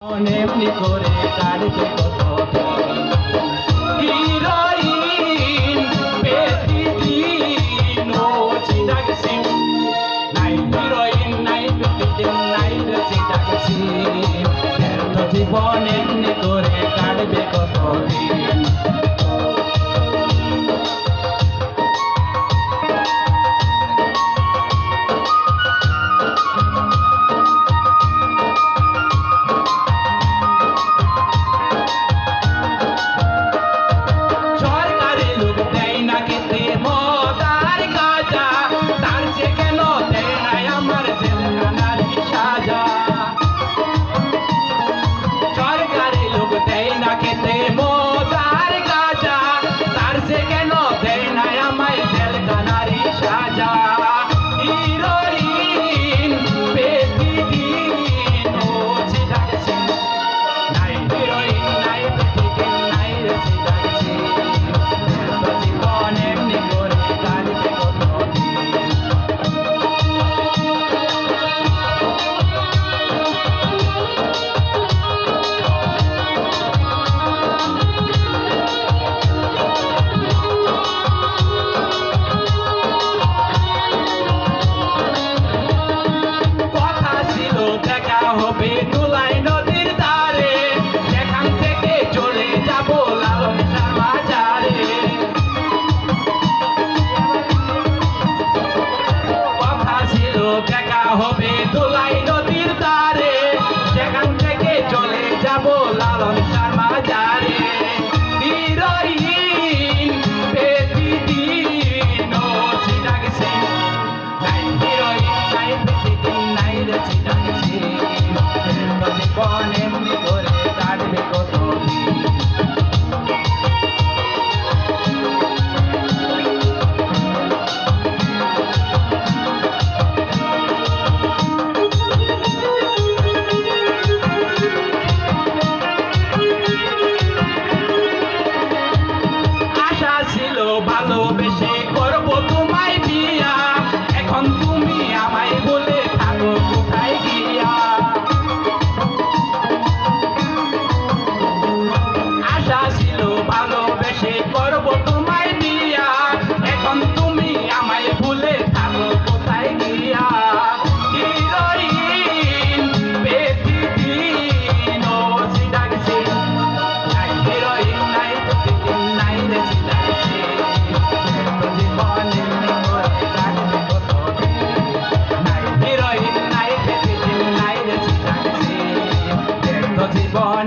এমনি করে কাটবে কত হিরোইন প্রতিদিন ও চিটাগছি নাই হিরোইন নাই প্রতিদিন নাই চিটাগছি এত জীবন এমনি করে কাটবে কত দিন হবে দোলাই নদীর ধারে সেখান থেকে চলে যাব লালন শর্মা যারে হিরোইন প্রতিদিন ও চিটাগছি নাই হিরোইন নাই প্রতিদিন নাই রে চিটাগছি জীবন এমনি করে কাটবে কত ভালোবেসে করবো তোমায় বিয়া এখন তুমি আমায় বলে থাকো কোথায় গিয়া আশা ছিল ভালোবেসে করবো তোমায় বিয়া এখন তুমি আমায় বলে থাকো কোথায় গিয়া হিরোইন প্রতিদিন ও চিটাগছি নাই হিরোইন নাই প্রতিদিন নাই রে চিটাগছি জীবন